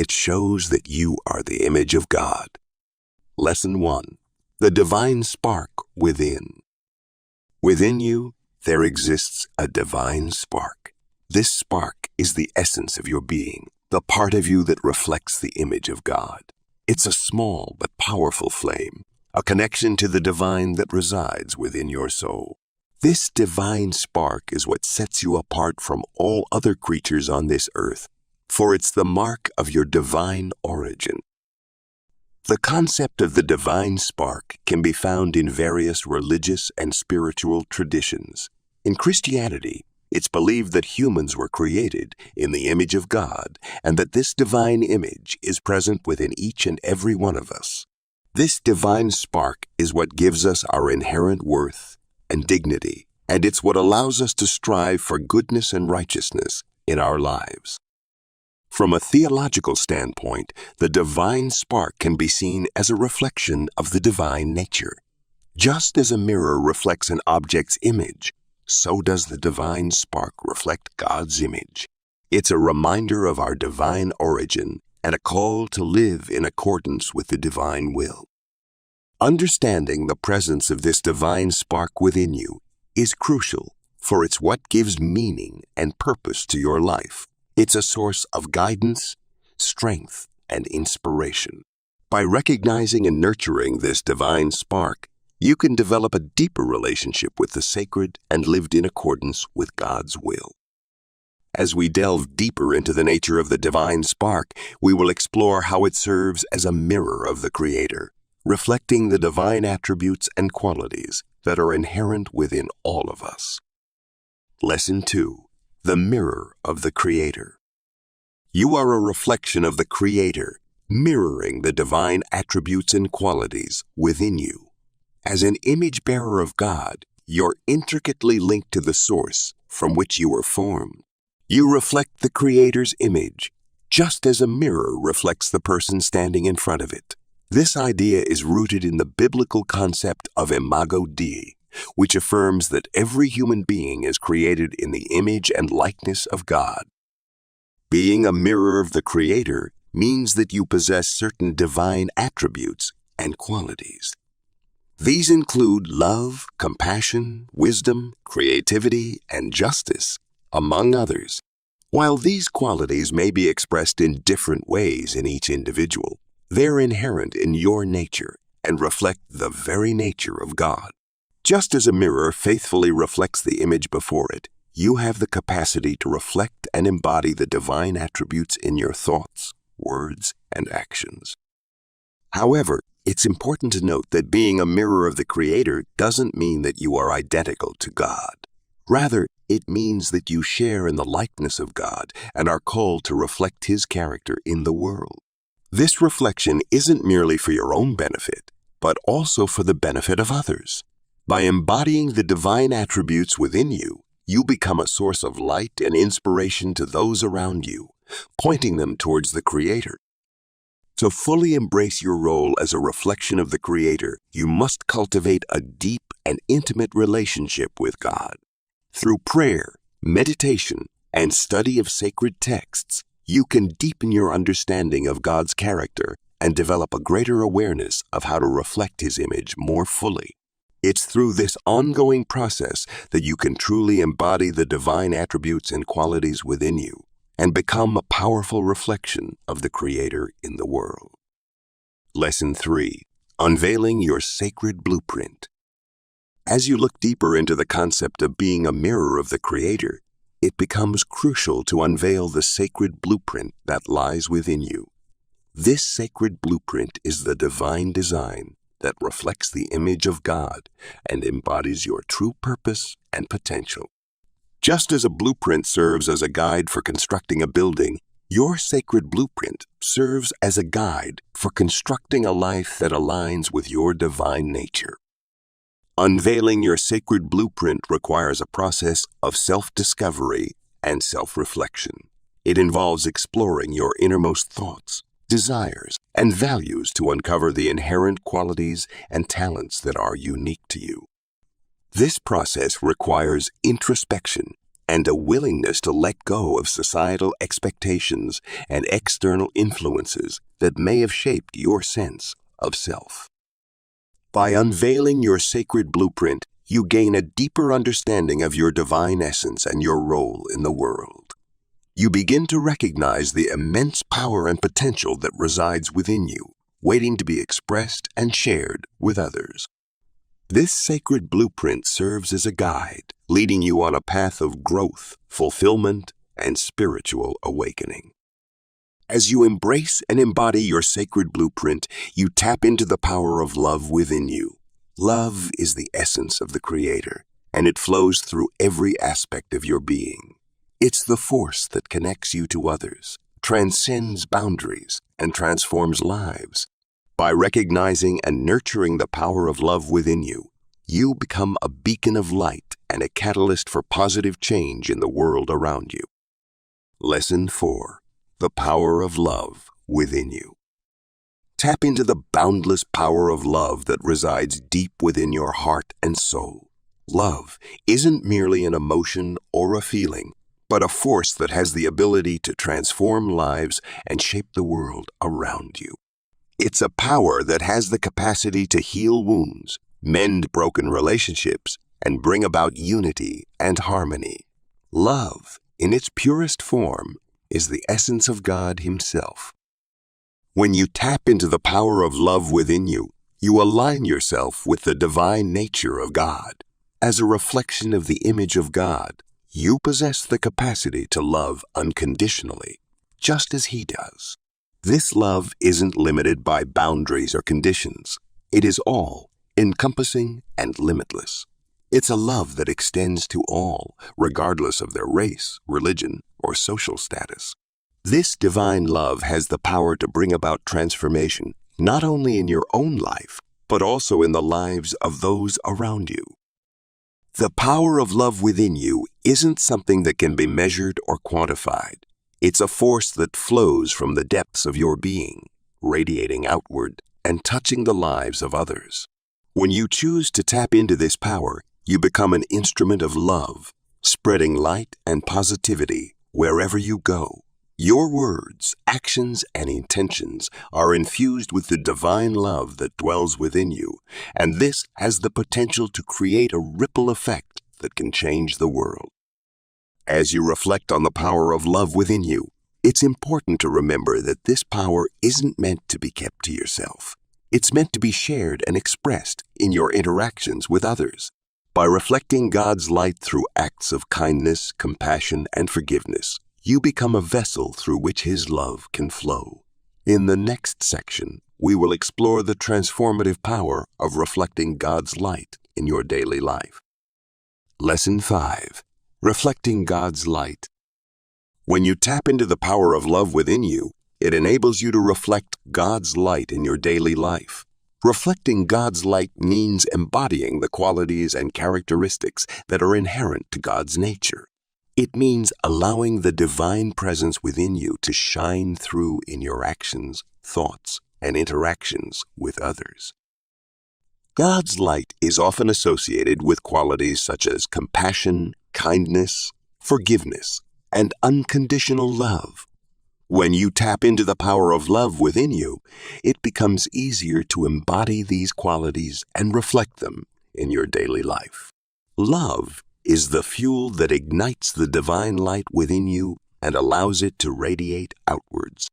It shows that you are the image of God. Lesson 1. The divine spark within. Within you, there exists a divine spark. This spark is the essence of your being, the part of you that reflects the image of God. It's a small but powerful flame, a connection to the divine that resides within your soul. This divine spark is what sets you apart from all other creatures on this earth, for it's the mark of your divine origin. The concept of the divine spark can be found in various religious and spiritual traditions. In Christianity, it's believed that humans were created in the image of God and that this divine image is present within each and every one of us. This divine spark is what gives us our inherent worth and dignity, and it's what allows us to strive for goodness and righteousness in our lives. From a theological standpoint, the divine spark can be seen as a reflection of the divine nature. Just as a mirror reflects an object's image, so does the divine spark reflect God's image. It's a reminder of our divine origin and a call to live in accordance with the divine will. Understanding the presence of this divine spark within you is crucial, for it's what gives meaning and purpose to your life. It's a source of guidance, strength, and inspiration. By recognizing and nurturing this divine spark, you can develop a deeper relationship with the sacred and lived in accordance with God's will. As we delve deeper into the nature of the divine spark, we will explore how it serves as a mirror of the Creator, reflecting the divine attributes and qualities that are inherent within all of us. Lesson 2. The mirror of the Creator. You are a reflection of the Creator, mirroring the divine attributes and qualities within you. As an image bearer of God, you're intricately linked to the source from which you were formed. You reflect the Creator's image, just as a mirror reflects the person standing in front of it. This idea is rooted in the biblical concept of imago Dei, which affirms that every human being is created in the image and likeness of God. Being a mirror of the Creator means that you possess certain divine attributes and qualities. These include love, compassion, wisdom, creativity, and justice, among others. While these qualities may be expressed in different ways in each individual, they're inherent in your nature and reflect the very nature of God. Just as a mirror faithfully reflects the image before it, you have the capacity to reflect and embody the divine attributes in your thoughts, words, and actions. However, it's important to note that being a mirror of the Creator doesn't mean that you are identical to God. Rather, it means that you share in the likeness of God and are called to reflect His character in the world. This reflection isn't merely for your own benefit, but also for the benefit of others. By embodying the divine attributes within you, you become a source of light and inspiration to those around you, pointing them towards the Creator. To fully embrace your role as a reflection of the Creator, you must cultivate a deep and intimate relationship with God. Through prayer, meditation, and study of sacred texts, you can deepen your understanding of God's character and develop a greater awareness of how to reflect His image more fully. It's through this ongoing process that you can truly embody the divine attributes and qualities within you and become a powerful reflection of the Creator in the world. Lesson 3. Unveiling your sacred blueprint. As you look deeper into the concept of being a mirror of the Creator, it becomes crucial to unveil the sacred blueprint that lies within you. This sacred blueprint is the divine design that reflects the image of God and embodies your true purpose and potential. Just as a blueprint serves as a guide for constructing a building, your sacred blueprint serves as a guide for constructing a life that aligns with your divine nature. Unveiling your sacred blueprint requires a process of self-discovery and self-reflection. It involves exploring your innermost thoughts, desires, and values to uncover the inherent qualities and talents that are unique to you. This process requires introspection and a willingness to let go of societal expectations and external influences that may have shaped your sense of self. By unveiling your sacred blueprint, you gain a deeper understanding of your divine essence and your role in the world. You begin to recognize the immense power and potential that resides within you, waiting to be expressed and shared with others. This sacred blueprint serves as a guide, leading you on a path of growth, fulfillment, and spiritual awakening. As you embrace and embody your sacred blueprint, you tap into the power of love within you. Love is the essence of the Creator, and it flows through every aspect of your being. It's the force that connects you to others, transcends boundaries, and transforms lives. By recognizing and nurturing the power of love within you, you become a beacon of light and a catalyst for positive change in the world around you. Lesson 4. The power of love within you. Tap into the boundless power of love that resides deep within your heart and soul. Love isn't merely an emotion or a feeling, but a force that has the ability to transform lives and shape the world around you. It's a power that has the capacity to heal wounds, mend broken relationships, and bring about unity and harmony. Love, in its purest form, is the essence of God Himself. When you tap into the power of love within you, you align yourself with the divine nature of God. As a reflection of the image of God, you possess the capacity to love unconditionally, just as He does. This love isn't limited by boundaries or conditions. It is all-encompassing and limitless. It's a love that extends to all, regardless of their race, religion, or social status. This divine love has the power to bring about transformation, not only in your own life, but also in the lives of those around you. The power of love within you isn't something that can be measured or quantified. It's a force that flows from the depths of your being, radiating outward and touching the lives of others. When you choose to tap into this power, you become an instrument of love, spreading light and positivity wherever you go. Your words, actions, and intentions are infused with the divine love that dwells within you, and this has the potential to create a ripple effect that can change the world. As you reflect on the power of love within you, it's important to remember that this power isn't meant to be kept to yourself. It's meant to be shared and expressed in your interactions with others. By reflecting God's light through acts of kindness, compassion, and forgiveness, you become a vessel through which His love can flow. In the next section, we will explore the transformative power of reflecting God's light in your daily life. Lesson 5. Reflecting God's light. When you tap into the power of love within you, it enables you to reflect God's light in your daily life. Reflecting God's light means embodying the qualities and characteristics that are inherent to God's nature. It means allowing the divine presence within you to shine through in your actions, thoughts, and interactions with others. God's light is often associated with qualities such as compassion, kindness, forgiveness, and unconditional love. When you tap into the power of love within you, it becomes easier to embody these qualities and reflect them in your daily life. Love is the fuel that ignites the divine light within you and allows it to radiate outwards.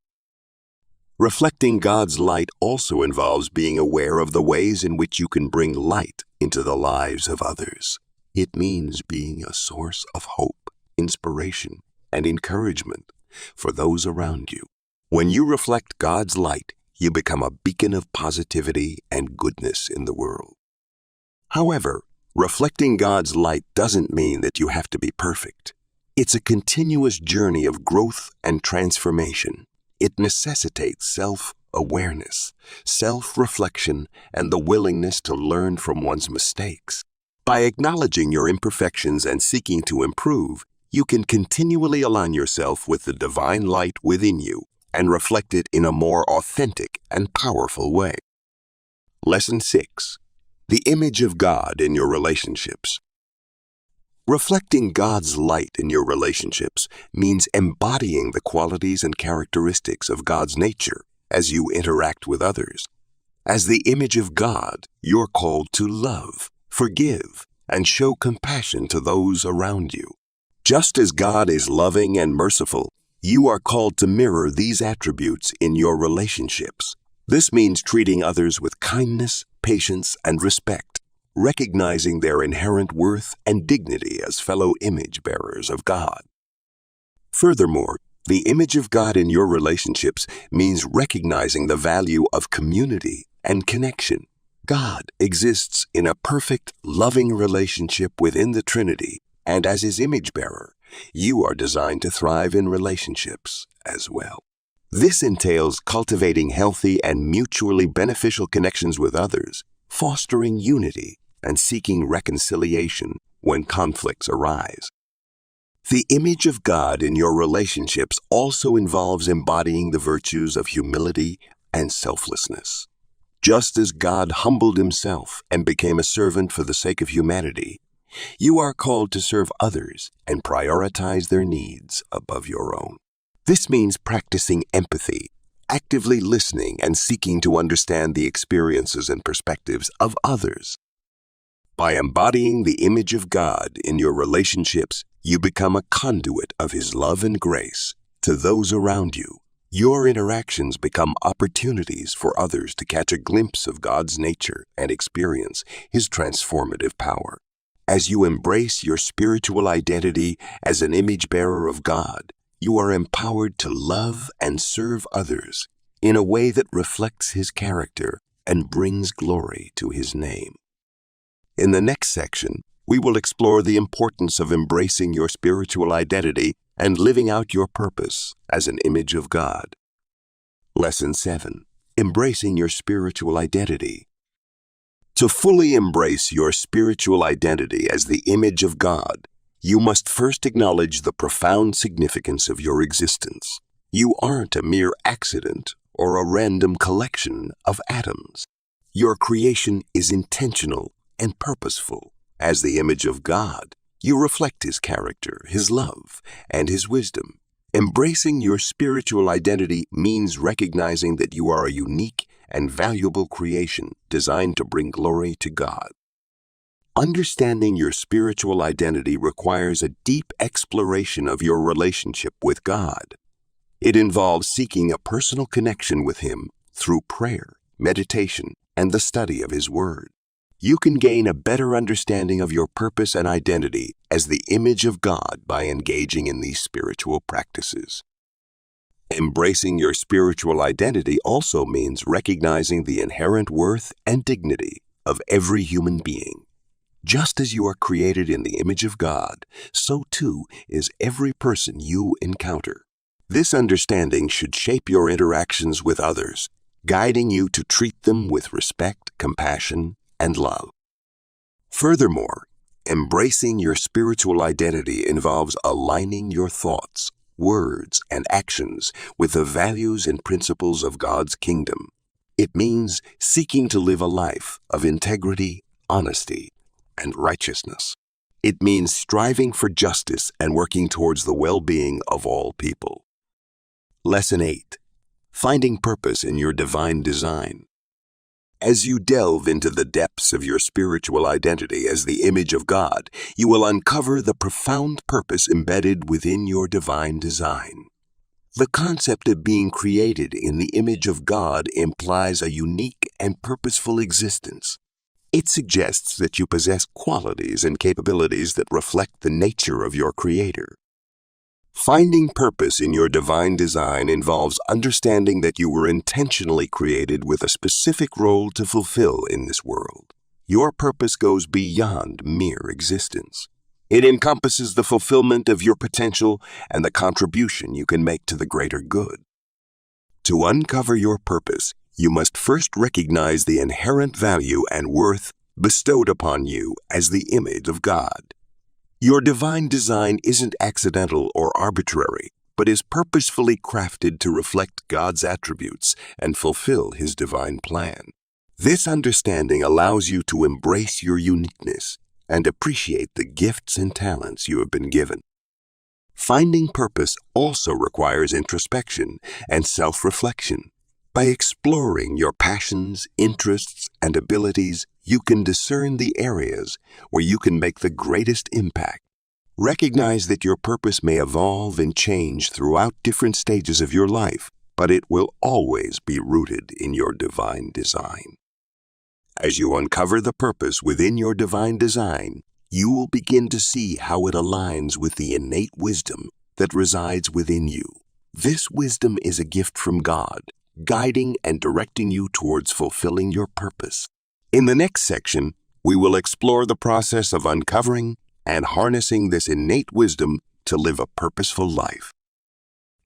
Reflecting God's light also involves being aware of the ways in which you can bring light into the lives of others. It means being a source of hope, inspiration, and encouragement for those around you. When you reflect God's light, you become a beacon of positivity and goodness in the world. However, reflecting God's light doesn't mean that you have to be perfect. It's a continuous journey of growth and transformation. It necessitates self-awareness, self-reflection, and the willingness to learn from one's mistakes. By acknowledging your imperfections and seeking to improve, you can continually align yourself with the divine light within you and reflect it in a more authentic and powerful way. Lesson 6. The image of God in your relationships. Reflecting God's light in your relationships means embodying the qualities and characteristics of God's nature as you interact with others. As the image of God, you're called to love, forgive, and show compassion to those around you. Just as God is loving and merciful, you are called to mirror these attributes in your relationships. This means treating others with kindness, patience, and respect, recognizing their inherent worth and dignity as fellow image bearers of God. Furthermore, the image of God in your relationships means recognizing the value of community and connection. God exists in a perfect, loving relationship within the Trinity, and as His image bearer, you are designed to thrive in relationships as well. This entails cultivating healthy and mutually beneficial connections with others, fostering unity, and seeking reconciliation when conflicts arise. The image of God in your relationships also involves embodying the virtues of humility and selflessness. Just as God humbled Himself and became a servant for the sake of humanity, you are called to serve others and prioritize their needs above your own. This means practicing empathy, actively listening and seeking to understand the experiences and perspectives of others. By embodying the image of God in your relationships, you become a conduit of His love and grace to those around you. Your interactions become opportunities for others to catch a glimpse of God's nature and experience His transformative power. As you embrace your spiritual identity as an image bearer of God, you are empowered to love and serve others in a way that reflects His character and brings glory to His name. In the next section, we will explore the importance of embracing your spiritual identity and living out your purpose as an image of God. Lesson 7. Embracing your spiritual identity. To fully embrace your spiritual identity as the image of God, you must first acknowledge the profound significance of your existence. You aren't a mere accident or a random collection of atoms. Your creation is intentional and purposeful. As the image of God, you reflect His character, His love, and His wisdom. Embracing your spiritual identity means recognizing that you are a unique and valuable creation designed to bring glory to God. Understanding your spiritual identity requires a deep exploration of your relationship with God. It involves seeking a personal connection with Him through prayer, meditation, and the study of His Word. You can gain a better understanding of your purpose and identity as the image of God by engaging in these spiritual practices. Embracing your spiritual identity also means recognizing the inherent worth and dignity of every human being. Just as you are created in the image of God, so too is every person you encounter. This understanding should shape your interactions with others, guiding you to treat them with respect, compassion, and love. Furthermore, embracing your spiritual identity involves aligning your thoughts, words, and actions with the values and principles of God's kingdom. It means seeking to live a life of integrity, honesty, and righteousness. It means striving for justice and working towards the well-being of all people. Lesson 8. Finding purpose in your divine design. As you delve into the depths of your spiritual identity as the image of God, you will uncover the profound purpose embedded within your divine design. The concept of being created in the image of God implies a unique and purposeful existence. It suggests that you possess qualities and capabilities that reflect the nature of your Creator. Finding purpose in your divine design involves understanding that you were intentionally created with a specific role to fulfill in this world. Your purpose goes beyond mere existence. It encompasses the fulfillment of your potential and the contribution you can make to the greater good. To uncover your purpose, you must first recognize the inherent value and worth bestowed upon you as the image of God. Your divine design isn't accidental or arbitrary, but is purposefully crafted to reflect God's attributes and fulfill His divine plan. This understanding allows you to embrace your uniqueness, and appreciate the gifts and talents you have been given. Finding purpose also requires introspection and self-reflection. By exploring your passions, interests, and abilities, you can discern the areas where you can make the greatest impact. Recognize that your purpose may evolve and change throughout different stages of your life, but it will always be rooted in your divine design. As you uncover the purpose within your divine design, you will begin to see how it aligns with the innate wisdom that resides within you. This wisdom is a gift from God, guiding and directing you towards fulfilling your purpose. In the next section, we will explore the process of uncovering and harnessing this innate wisdom to live a purposeful life.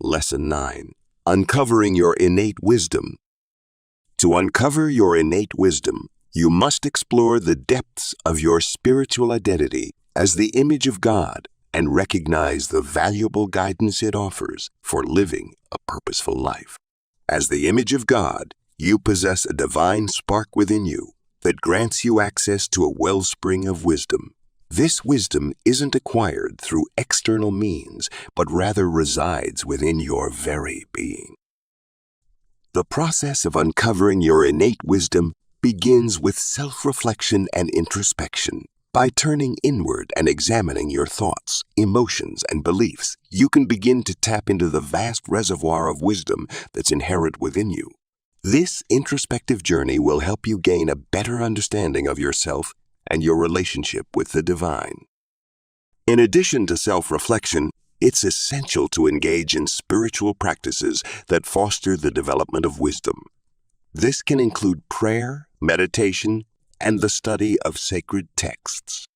Lesson 9. Uncovering your innate wisdom. To uncover your innate wisdom, you must explore the depths of your spiritual identity as the image of God and recognize the valuable guidance it offers for living a purposeful life. As the image of God, you possess a divine spark within you that grants you access to a wellspring of wisdom. This wisdom isn't acquired through external means, but rather resides within your very being. The process of uncovering your innate wisdom begins with self-reflection and introspection. By turning inward and examining your thoughts, emotions, and beliefs, you can begin to tap into the vast reservoir of wisdom that's inherent within you. This introspective journey will help you gain a better understanding of yourself and your relationship with the divine. In addition to self-reflection, it's essential to engage in spiritual practices that foster the development of wisdom. This can include prayer, meditation, and the study of sacred texts.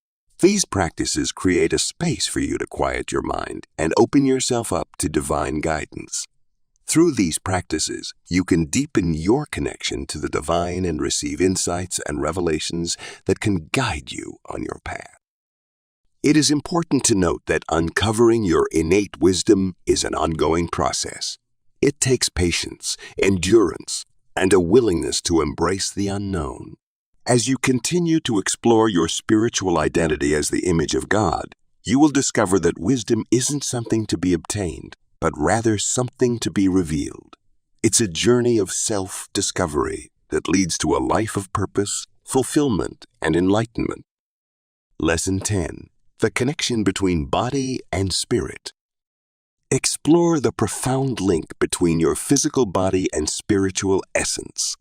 These practices create a space for you to quiet your mind and open yourself up to divine guidance. Through these practices, you can deepen your connection to the divine and receive insights and revelations that can guide you on your path. It is important to note that uncovering your innate wisdom is an ongoing process. It takes patience, endurance, and a willingness to embrace the unknown. As you continue to explore your spiritual identity as the image of God, you will discover that wisdom isn't something to be obtained, but rather something to be revealed. It's a journey of self-discovery that leads to a life of purpose, fulfillment, and enlightenment. Lesson 10. The connection between body and spirit. Explore the profound link between your physical body and spiritual essence.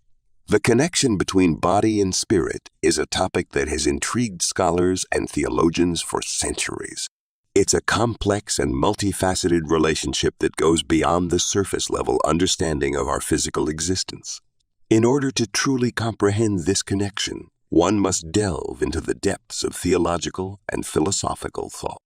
The connection between body and spirit is a topic that has intrigued scholars and theologians for centuries. It's a complex and multifaceted relationship that goes beyond the surface-level understanding of our physical existence. In order to truly comprehend this connection, one must delve into the depths of theological and philosophical thought.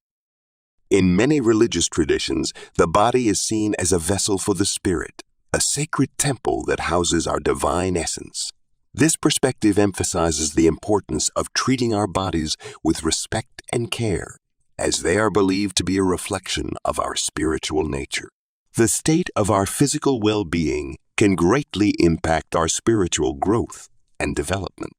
In many religious traditions, the body is seen as a vessel for the spirit, a sacred temple that houses our divine essence. This perspective emphasizes the importance of treating our bodies with respect and care, as they are believed to be a reflection of our spiritual nature. The state of our physical well-being can greatly impact our spiritual growth and development.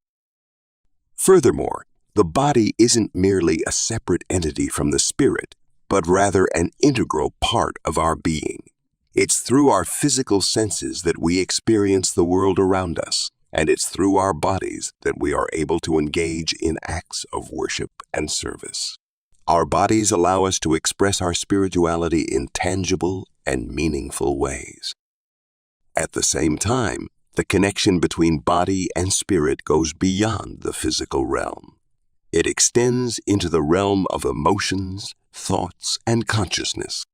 Furthermore, the body isn't merely a separate entity from the spirit, but rather an integral part of our being. It's through our physical senses that we experience the world around us, and it's through our bodies that we are able to engage in acts of worship and service. Our bodies allow us to express our spirituality in tangible and meaningful ways. At the same time, the connection between body and spirit goes beyond the physical realm. It extends into the realm of emotions, thoughts, and consciousness.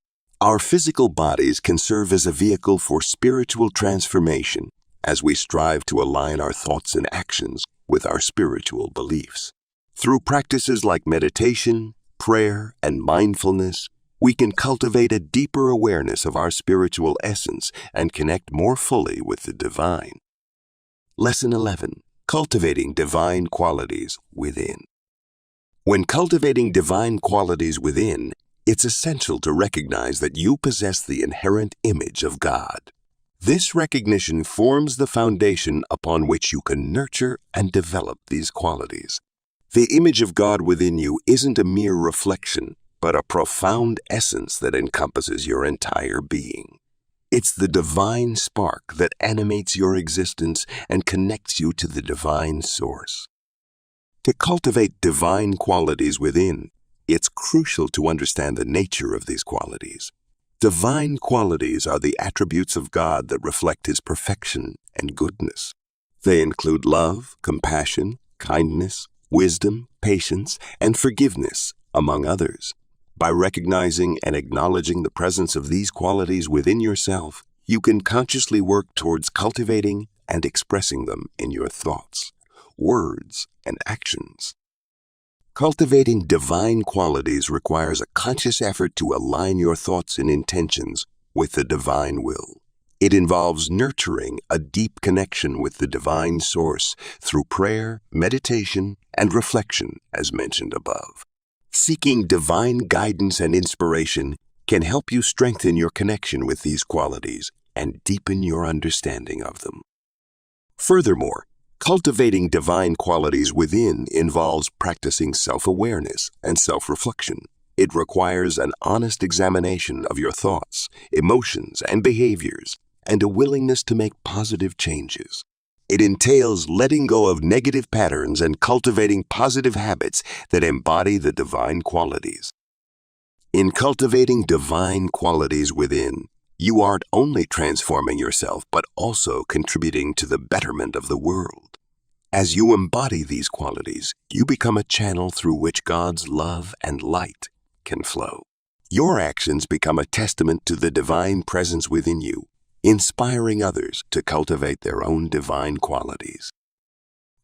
Our physical bodies can serve as a vehicle for spiritual transformation as we strive to align our thoughts and actions with our spiritual beliefs. Through practices like meditation, prayer, and mindfulness, we can cultivate a deeper awareness of our spiritual essence and connect more fully with the divine. Lesson 11. Cultivating divine qualities within. When cultivating divine qualities within, it's essential to recognize that you possess the inherent image of God. This recognition forms the foundation upon which you can nurture and develop these qualities. The image of God within you isn't a mere reflection, but a profound essence that encompasses your entire being. It's the divine spark that animates your existence and connects you to the divine source. To cultivate divine qualities within, it's crucial to understand the nature of these qualities. Divine qualities are the attributes of God that reflect His perfection and goodness. They include love, compassion, kindness, wisdom, patience, and forgiveness, among others. By recognizing and acknowledging the presence of these qualities within yourself, you can consciously work towards cultivating and expressing them in your thoughts, words, and actions. Cultivating divine qualities requires a conscious effort to align your thoughts and intentions with the divine will. It involves nurturing a deep connection with the divine source through prayer, meditation, and reflection, as mentioned above. Seeking divine guidance and inspiration can help you strengthen your connection with these qualities and deepen your understanding of them. Furthermore, cultivating divine qualities within involves practicing self-awareness and self-reflection. It requires an honest examination of your thoughts, emotions, and behaviors, and a willingness to make positive changes. It entails letting go of negative patterns and cultivating positive habits that embody the divine qualities. In cultivating divine qualities within, you aren't only transforming yourself, but also contributing to the betterment of the world. As you embody these qualities, you become a channel through which God's love and light can flow. Your actions become a testament to the divine presence within you, inspiring others to cultivate their own divine qualities.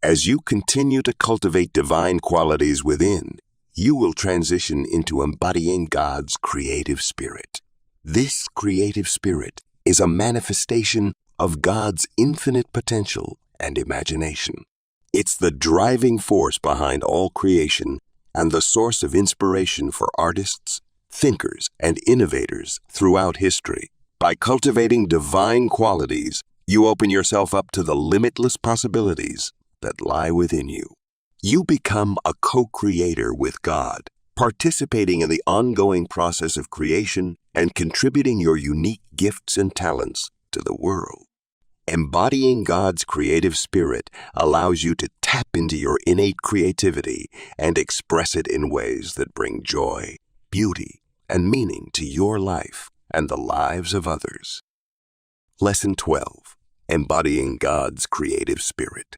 As you continue to cultivate divine qualities within, you will transition into embodying God's creative spirit. This creative spirit is a manifestation of God's infinite potential and imagination. It's the driving force behind all creation and the source of inspiration for artists, thinkers, and innovators throughout history. By cultivating divine qualities, you open yourself up to the limitless possibilities that lie within you. You become a co-creator with God, participating in the ongoing process of creation and contributing your unique gifts and talents to the world. Embodying God's creative spirit allows you to tap into your innate creativity and express it in ways that bring joy, beauty, and meaning to your life and the lives of others. Lesson 12. Embodying God's creative spirit.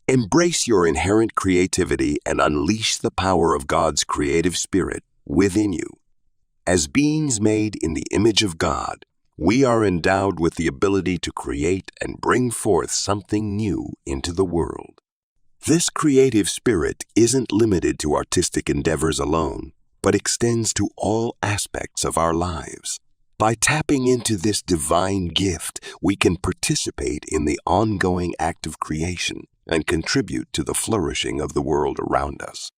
Embrace your inherent creativity and unleash the power of God's creative spirit within you. As beings made in the image of God, we are endowed with the ability to create and bring forth something new into the world. This creative spirit isn't limited to artistic endeavors alone, but extends to all aspects of our lives. By tapping into this divine gift, we can participate in the ongoing act of creation and contribute to the flourishing of the world around us.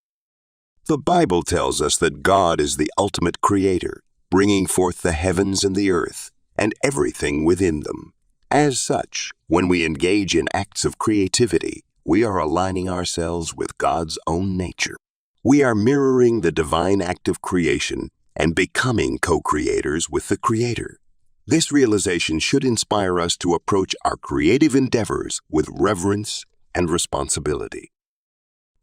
The Bible tells us that God is the ultimate creator, bringing forth the heavens and the earth, and everything within them. As such, when we engage in acts of creativity, we are aligning ourselves with God's own nature. We are mirroring the divine act of creation and becoming co-creators with the Creator. This realization should inspire us to approach our creative endeavors with reverence and responsibility.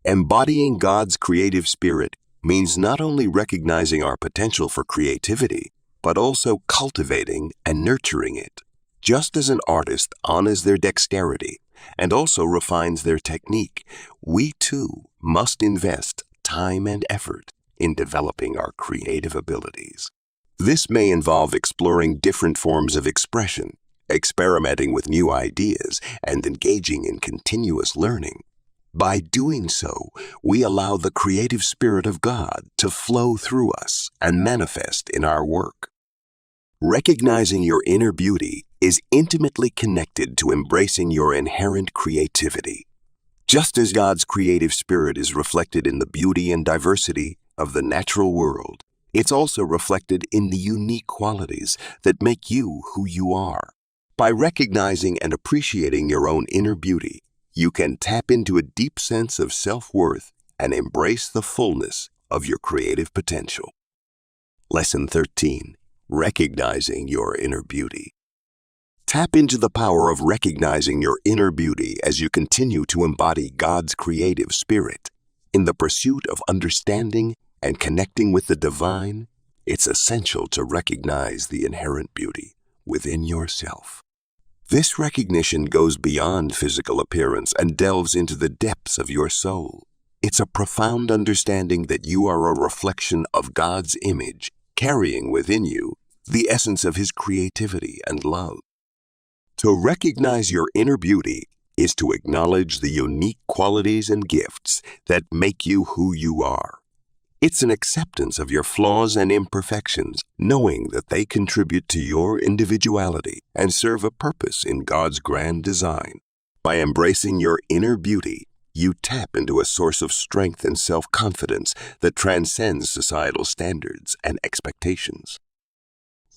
Embodying God's creative spirit means not only recognizing our potential for creativity, but also cultivating and nurturing it. Just as an artist honors their dexterity and also refines their technique, we too must invest time and effort in developing our creative abilities. This may involve exploring different forms of expression, experimenting with new ideas, and engaging in continuous learning. By doing so, we allow the creative spirit of God to flow through us and manifest in our work. Recognizing your inner beauty is intimately connected to embracing your inherent creativity. Just as God's creative spirit is reflected in the beauty and diversity of the natural world, it's also reflected in the unique qualities that make you who you are. By recognizing and appreciating your own inner beauty, you can tap into a deep sense of self-worth and embrace the fullness of your creative potential. Lesson 13. Recognizing your inner beauty. Tap into the power of recognizing your inner beauty as you continue to embody God's creative spirit. In the pursuit of understanding and connecting with the divine, it's essential to recognize the inherent beauty within yourself. This recognition goes beyond physical appearance and delves into the depths of your soul. It's a profound understanding that you are a reflection of God's image, carrying within you the essence of His creativity and love. To recognize your inner beauty is to acknowledge the unique qualities and gifts that make you who you are. It's an acceptance of your flaws and imperfections, knowing that they contribute to your individuality and serve a purpose in God's grand design. By embracing your inner beauty, you tap into a source of strength and self-confidence that transcends societal standards and expectations.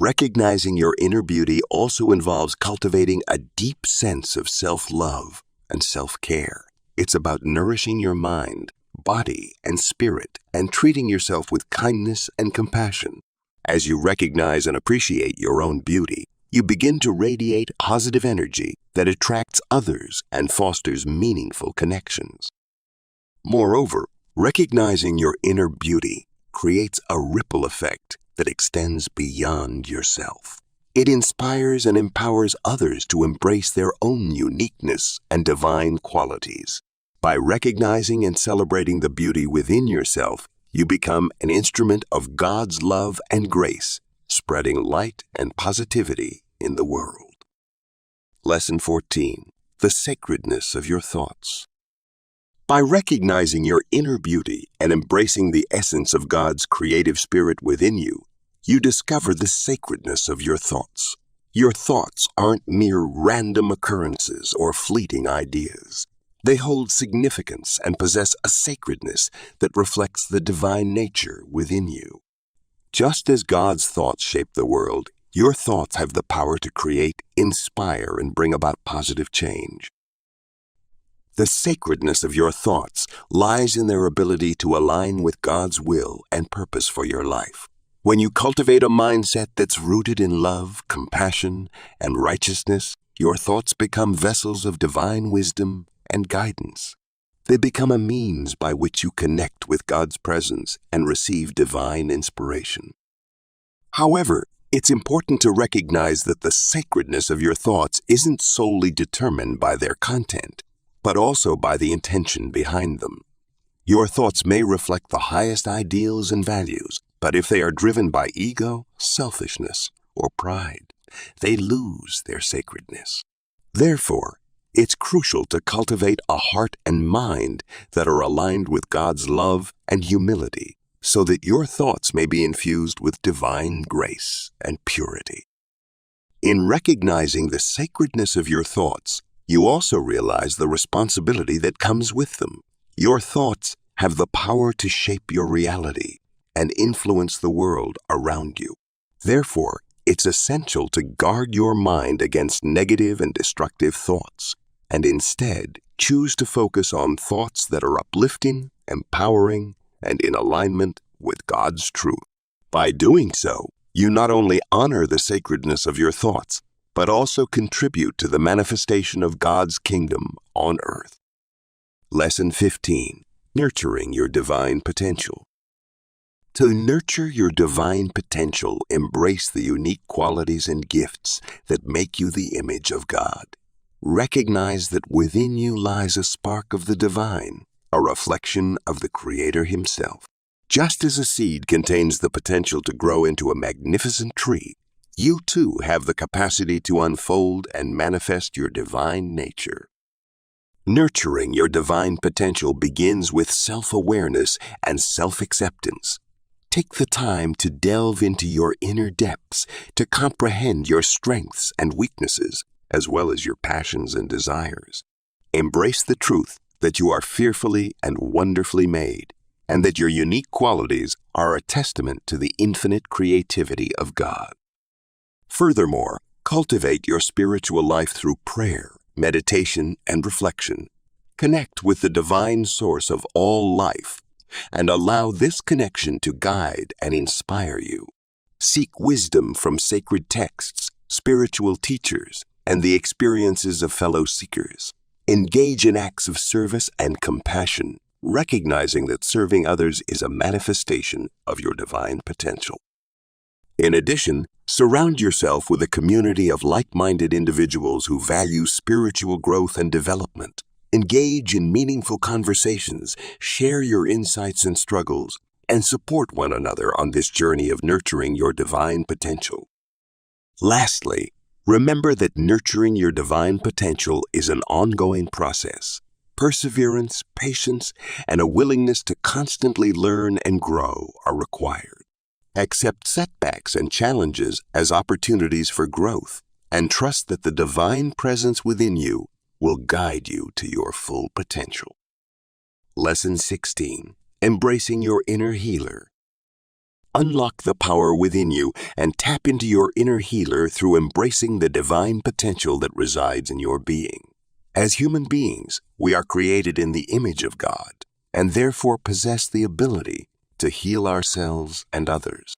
Recognizing your inner beauty also involves cultivating a deep sense of self-love and self-care. It's about nourishing your mind, body, and spirit, and treating yourself with kindness and compassion. As you recognize and appreciate your own beauty, you begin to radiate positive energy that attracts others and fosters meaningful connections. Moreover, recognizing your inner beauty creates a ripple effect that extends beyond yourself. It inspires and empowers others to embrace their own uniqueness and divine qualities. By recognizing and celebrating the beauty within yourself, you become an instrument of God's love and grace, spreading light and positivity in the world. Lesson 14. The sacredness of your thoughts. By recognizing your inner beauty and embracing the essence of God's creative spirit within you, you discover the sacredness of your thoughts. Your thoughts aren't mere random occurrences or fleeting ideas. They hold significance and possess a sacredness that reflects the divine nature within you. Just as God's thoughts shape the world, your thoughts have the power to create, inspire, and bring about positive change. The sacredness of your thoughts lies in their ability to align with God's will and purpose for your life. When you cultivate a mindset that's rooted in love, compassion, and righteousness, your thoughts become vessels of divine wisdom and guidance. They become a means by which you connect with God's presence and receive divine inspiration. However, it's important to recognize that the sacredness of your thoughts isn't solely determined by their content, but also by the intention behind them. Your thoughts may reflect the highest ideals and values, but if they are driven by ego, selfishness, or pride, they lose their sacredness. Therefore, it's crucial to cultivate a heart and mind that are aligned with God's love and humility, so that your thoughts may be infused with divine grace and purity. In recognizing the sacredness of your thoughts, you also realize the responsibility that comes with them. Your thoughts have the power to shape your reality and influence the world around you. Therefore, it's essential to guard your mind against negative and destructive thoughts, and instead choose to focus on thoughts that are uplifting, empowering, and in alignment with God's truth. By doing so, you not only honor the sacredness of your thoughts, but also contribute to the manifestation of God's kingdom on earth. Lesson 15. Nurturing your divine potential. To nurture your divine potential, embrace the unique qualities and gifts that make you the image of God. Recognize that within you lies a spark of the divine, a reflection of the Creator Himself. Just as a seed contains the potential to grow into a magnificent tree, you too have the capacity to unfold and manifest your divine nature. Nurturing your divine potential begins with self-awareness and self-acceptance. Take the time to delve into your inner depths, to comprehend your strengths and weaknesses, as well as your passions and desires. Embrace the truth that you are fearfully and wonderfully made, and that your unique qualities are a testament to the infinite creativity of God. Furthermore, cultivate your spiritual life through prayer, meditation, and reflection. Connect with the divine source of all life and allow this connection to guide and inspire you. Seek wisdom from sacred texts, spiritual teachers, and the experiences of fellow seekers. Engage in acts of service and compassion, recognizing that serving others is a manifestation of your divine potential. In addition, surround yourself with a community of like-minded individuals who value spiritual growth and development. Engage in meaningful conversations, share your insights and struggles, and support one another on this journey of nurturing your divine potential. Lastly, remember that nurturing your divine potential is an ongoing process. Perseverance, patience, and a willingness to constantly learn and grow are required. Accept setbacks and challenges as opportunities for growth, and trust that the divine presence within you will guide you to your full potential. Lesson 16. Embracing your inner healer. Unlock the power within you and tap into your inner healer through embracing the divine potential that resides in your being. As human beings, we are created in the image of God and therefore possess the ability to heal ourselves and others.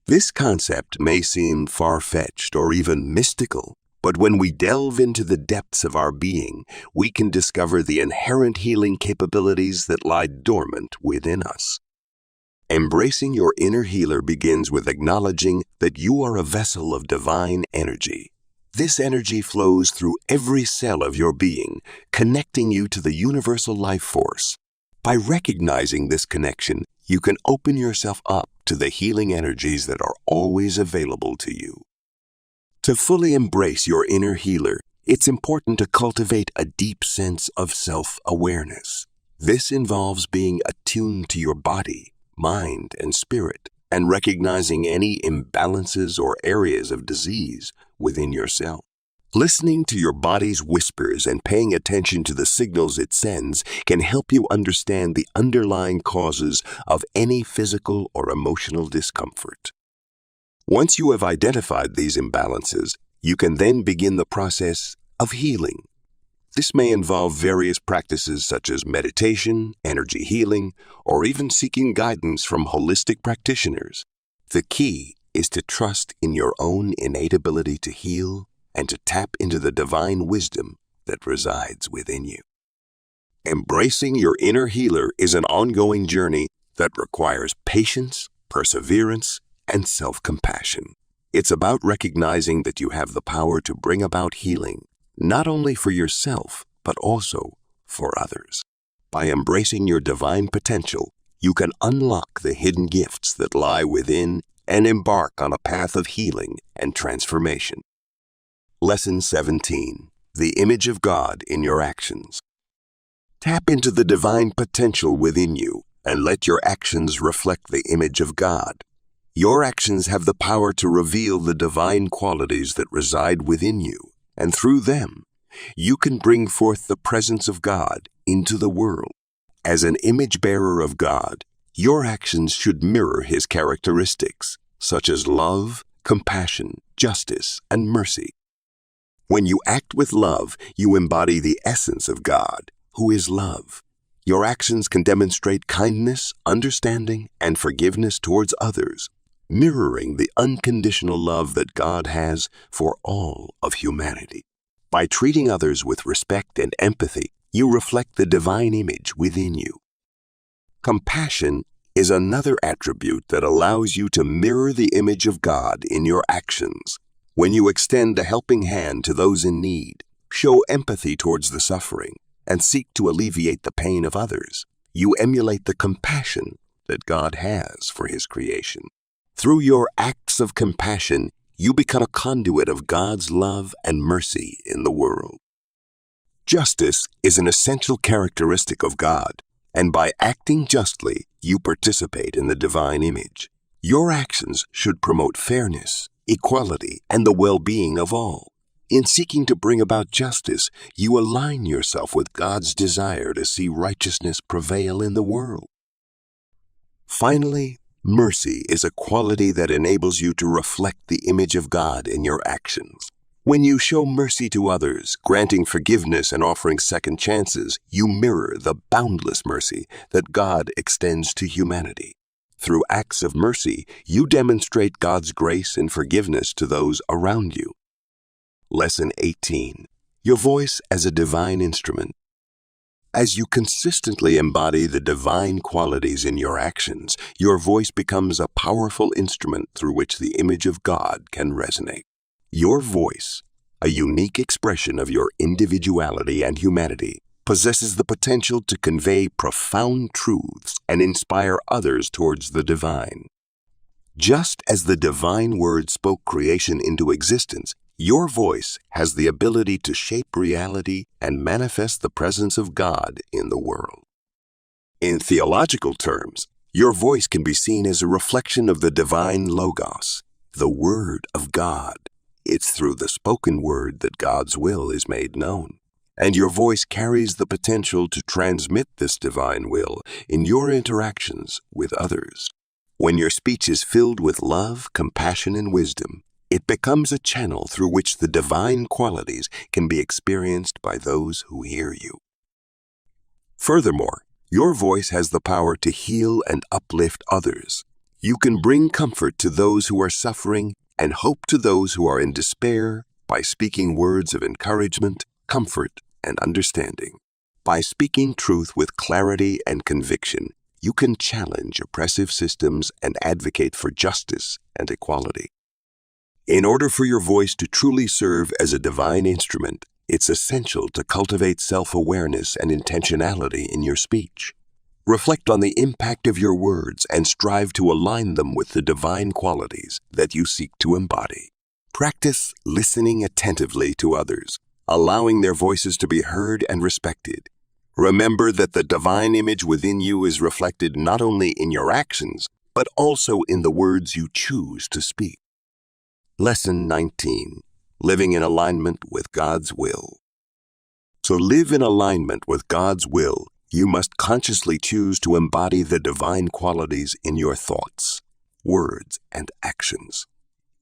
This concept may seem far-fetched or even mystical, but when we delve into the depths of our being, we can discover the inherent healing capabilities that lie dormant within us. Embracing your inner healer begins with acknowledging that you are a vessel of divine energy. This energy flows through every cell of your being, connecting you to the universal life force. By recognizing this connection, you can open yourself up to the healing energies that are always available to you. To fully embrace your inner healer, it's important to cultivate a deep sense of self-awareness. This involves being attuned to your body, mind, and spirit, and recognizing any imbalances or areas of disease within yourself. Listening to your body's whispers and paying attention to the signals it sends can help you understand the underlying causes of any physical or emotional discomfort. Once you have identified these imbalances, you can then begin the process of healing. This may involve various practices such as meditation, energy healing, or even seeking guidance from holistic practitioners. The key is to trust in your own innate ability to heal and to tap into the divine wisdom that resides within you. Embracing your inner healer is an ongoing journey that requires patience, perseverance, and self-compassion. It's about recognizing that you have the power to bring about healing, not only for yourself, but also for others. By embracing your divine potential, you can unlock the hidden gifts that lie within and embark on a path of healing and transformation. Lesson 17. The image of God in your actions. Tap into the divine potential within you and let your actions reflect the image of God. Your actions have the power to reveal the divine qualities that reside within you, and through them, you can bring forth the presence of God into the world. As an image-bearer of God, your actions should mirror His characteristics, such as love, compassion, justice, and mercy. When you act with love, you embody the essence of God, who is love. Your actions can demonstrate kindness, understanding, and forgiveness towards others, mirroring the unconditional love that God has for all of humanity. By treating others with respect and empathy, you reflect the divine image within you. Compassion is another attribute that allows you to mirror the image of God in your actions. When you extend a helping hand to those in need, show empathy towards the suffering, and seek to alleviate the pain of others, you emulate the compassion that God has for His creation. Through your acts of compassion, you become a conduit of God's love and mercy in the world. Justice is an essential characteristic of God, and by acting justly, you participate in the divine image. Your actions should promote fairness, equality, and the well-being of all. In seeking to bring about justice, you align yourself with God's desire to see righteousness prevail in the world. Finally, mercy is a quality that enables you to reflect the image of God in your actions. When you show mercy to others, granting forgiveness and offering second chances, you mirror the boundless mercy that God extends to humanity. Through acts of mercy, you demonstrate God's grace and forgiveness to those around you. Lesson 18. Your voice as a divine instrument. As you consistently embody the divine qualities in your actions, your voice becomes a powerful instrument through which the image of God can resonate. Your voice, a unique expression of your individuality and humanity, possesses the potential to convey profound truths and inspire others towards the divine. Just as the divine word spoke creation into existence, your voice has the ability to shape reality and manifest the presence of God in the world. In theological terms, your voice can be seen as a reflection of the divine Logos, the Word of God. It's through the spoken word that God's will is made known, and your voice carries the potential to transmit this divine will in your interactions with others. When your speech is filled with love, compassion, and wisdom, it becomes a channel through which the divine qualities can be experienced by those who hear you. Furthermore, your voice has the power to heal and uplift others. You can bring comfort to those who are suffering and hope to those who are in despair by speaking words of encouragement, comfort, and understanding. By speaking truth with clarity and conviction, you can challenge oppressive systems and advocate for justice and equality. In order for your voice to truly serve as a divine instrument, it's essential to cultivate self-awareness and intentionality in your speech. Reflect on the impact of your words and strive to align them with the divine qualities that you seek to embody. Practice listening attentively to others, allowing their voices to be heard and respected. Remember that the divine image within you is reflected not only in your actions, but also in the words you choose to speak. Lesson 19. Living in alignment with God's will. To live in alignment with God's will, you must consciously choose to embody the divine qualities in your thoughts, words, and actions.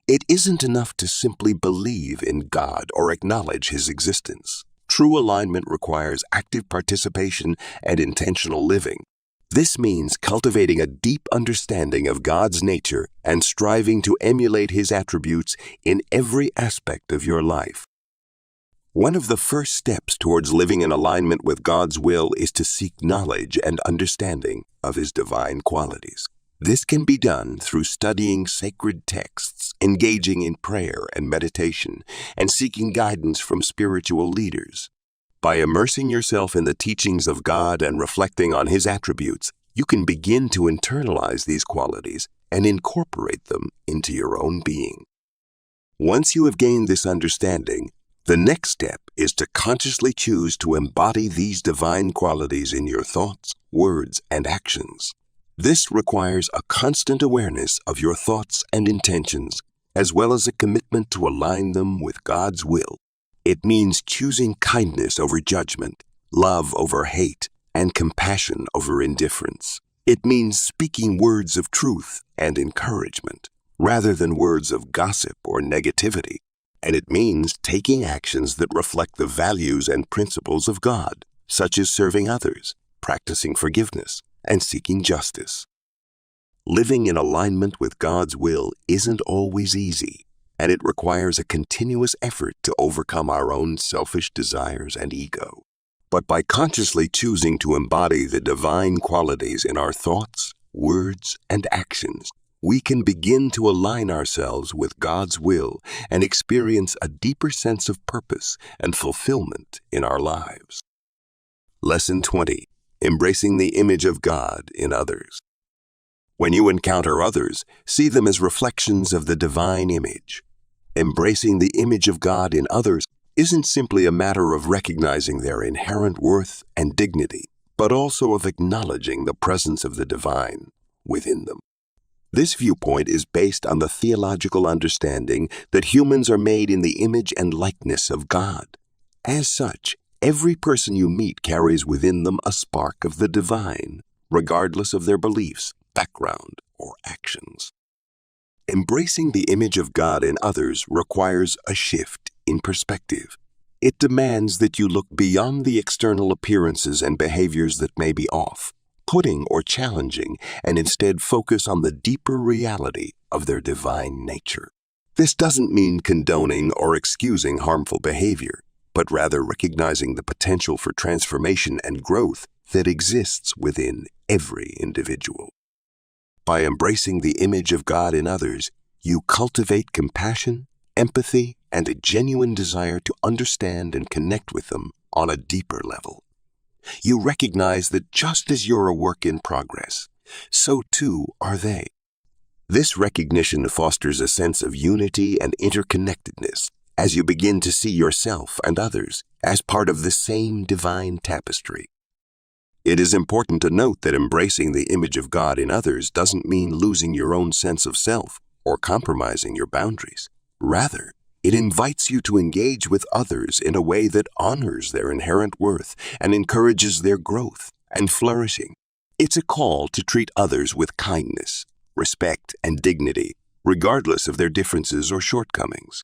It isn't enough to simply believe in God or acknowledge His existence. True alignment requires active participation and intentional living. This means cultivating a deep understanding of God's nature and striving to emulate His attributes in every aspect of your life. One of the first steps towards living in alignment with God's will is to seek knowledge and understanding of His divine qualities. This can be done through studying sacred texts, engaging in prayer and meditation, and seeking guidance from spiritual leaders. By immersing yourself in the teachings of God and reflecting on His attributes, you can begin to internalize these qualities and incorporate them into your own being. Once you have gained this understanding, the next step is to consciously choose to embody these divine qualities in your thoughts, words, and actions. This requires a constant awareness of your thoughts and intentions, as well as a commitment to align them with God's will. It means choosing kindness over judgment, love over hate, and compassion over indifference. It means speaking words of truth and encouragement, rather than words of gossip or negativity. And it means taking actions that reflect the values and principles of God, such as serving others, practicing forgiveness, and seeking justice. Living in alignment with God's will isn't always easy, and it requires a continuous effort to overcome our own selfish desires and ego. But by consciously choosing to embody the divine qualities in our thoughts, words, and actions, we can begin to align ourselves with God's will and experience a deeper sense of purpose and fulfillment in our lives. Lesson 20. Embracing the image of God in others. When you encounter others, see them as reflections of the divine image. Embracing the image of God in others isn't simply a matter of recognizing their inherent worth and dignity, but also of acknowledging the presence of the divine within them. This viewpoint is based on the theological understanding that humans are made in the image and likeness of God. As such, every person you meet carries within them a spark of the divine, regardless of their beliefs, background, or actions. Embracing the image of God in others requires a shift in perspective. It demands that you look beyond the external appearances and behaviors that may be off-putting or challenging, and instead focus on the deeper reality of their divine nature. This doesn't mean condoning or excusing harmful behavior, but rather recognizing the potential for transformation and growth that exists within every individual. By embracing the image of God in others, you cultivate compassion, empathy, and a genuine desire to understand and connect with them on a deeper level. You recognize that just as you're a work in progress, so too are they. This recognition fosters a sense of unity and interconnectedness as you begin to see yourself and others as part of the same divine tapestry. It is important to note that embracing the image of God in others doesn't mean losing your own sense of self or compromising your boundaries. Rather, it invites you to engage with others in a way that honors their inherent worth and encourages their growth and flourishing. It's a call to treat others with kindness, respect, and dignity, regardless of their differences or shortcomings.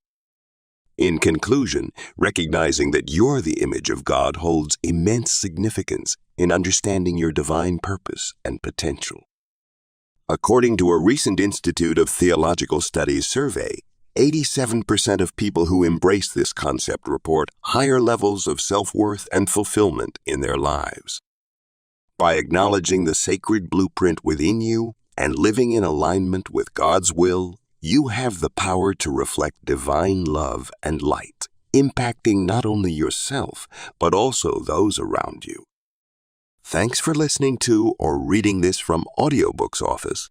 In conclusion, recognizing that you're the image of God holds immense significance in understanding your divine purpose and potential. According to a recent Institute of Theological Studies survey, 87% of people who embrace this concept report higher levels of self-worth and fulfillment in their lives. By acknowledging the sacred blueprint within you and living in alignment with God's will, you have the power to reflect divine love and light, impacting not only yourself, but also those around you. Thanks for listening to or reading this from Audiobooks Office.